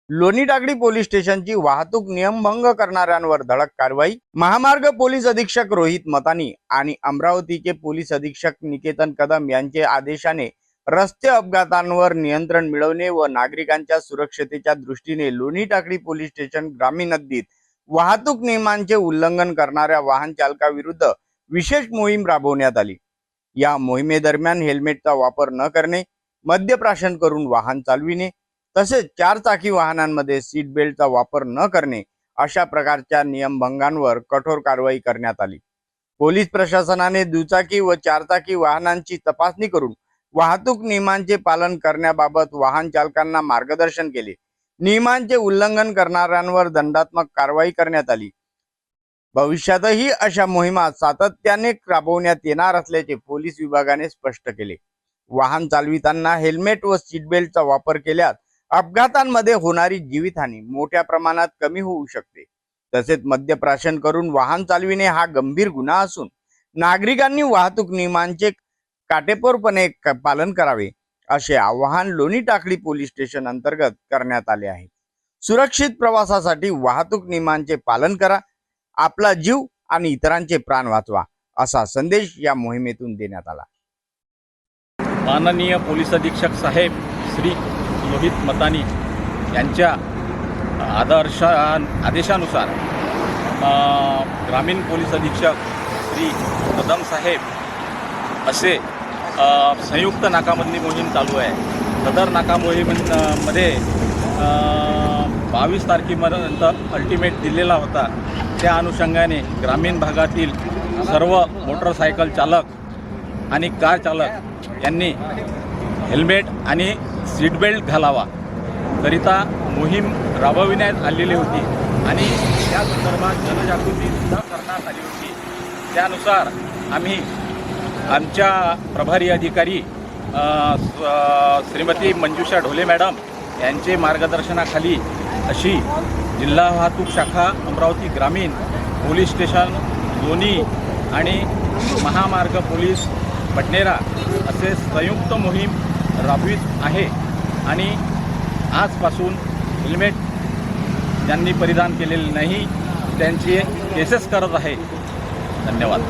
लोणी टाकळी पोलीस स्टेशनची वाहतूक नियमभंग करणाऱ्यांवर धडक कारवाई। महामार्ग पोलीस अधीक्षक रोहित मतानी आणि अमरावतीचे पोलीस अधीक्षक निकेतन कदम यांचे आदेशाने रस्ते अपघातांवर नियंत्रण मिळवणे व नागरिकांच्या सुरक्षतेच्या दृष्टीने लोणी टाकळी पोलीस स्टेशन ग्रामीण हद्दीत वाहतूक नियमांचे उल्लंघन करणाऱ्या वाहन चालकाविरुद्ध विशेष मोहीम राबवण्यात आली। या मोहिमेदरम्यान हेल्मेटचा वापर न करणे, मद्यप्राशन करून वाहन चालविणे तसेच चारचाकी वाहनांमध्ये सीट बेल्टचा वापर न करणे अशा प्रकारच्या नियमभंगांवर कठोर कारवाई करण्यात आली। पोलीस प्रशासनाने दुचाकी व चारचाकी वाहनांची तपासणी करून वाहतूक नियमांचे पालन करण्याबाबत वाहन चालकांना मार्गदर्शन केले। नियमांचे उल्लंघन करणाऱ्यांवर दंडात्मक कारवाई करण्यात आली। भविष्यातही अशा मोहिमा सातत्याने राबवण्यात येणार असल्याचे पोलीस विभागाने स्पष्ट केले। वाहन चालविताना हेल्मेट व सीट बेल्टचा वापर केल्यास अपघातांमध्ये होणारी जीवितहानी मोठ्या प्रमाणात कमी होऊ शकते। तसेच मद्यप्राशन करून वाहन चालविणे हा गंभीर गुन्हा असून नागरिकांनी वाहतूक नियमांचे काटेकोरपणे पालन करावे असे आवाहन लोणी टाकळी पोलीस स्टेशन अंतर्गत करण्यात आले आहे। सुरक्षित प्रवासासाठी वाहतूक नियमांचे पालन करा, आपला जीव आणि इतरांचे प्राण वाचवा असा संदेश या मोहिमेतून देण्यात आला। माननीय पोलीस अधीक्षक साहेब श्री रोहित मतानी यांच्या आदेशानुसार ग्रामीण पोलीस अधीक्षक श्री कदम साहेब असे संयुक्त नाकाबंदी मोहीम चालू आहे। सदर नाका मोहिमेमध्ये 22 तारखेपर्यंत अल्टिमेट दिलेला होता। त्या अनुषंगाने ग्रामीण भागातील सर्व मोटरसायकल चालक आणि कार चालक यांनी हेल्मेट आणि सीट बेल्ट घालावा करिता मोहीम राबविण्यात आलेली होती आणि त्या संदर्भात जनजागृती सुद्धा करण्यात आली होती। त्यानुसार आम्ही आमच्या प्रभारी अधिकारी श्रीमती मंजुषा ढोले मॅडम यांचे मार्गदर्शनाखाली अशी जिल्हा वाहतूक शाखा अमरावती ग्रामीण पोलीस स्टेशन लोणी आणि महामार्ग पोलीस पटनेरा असे संयुक्त मोहीम राबवित आहे आणि आजपासून हेल्मेट ज्यांनी परिधान केलेले नाही त्यांचे केसेस करत आहे। धन्यवाद।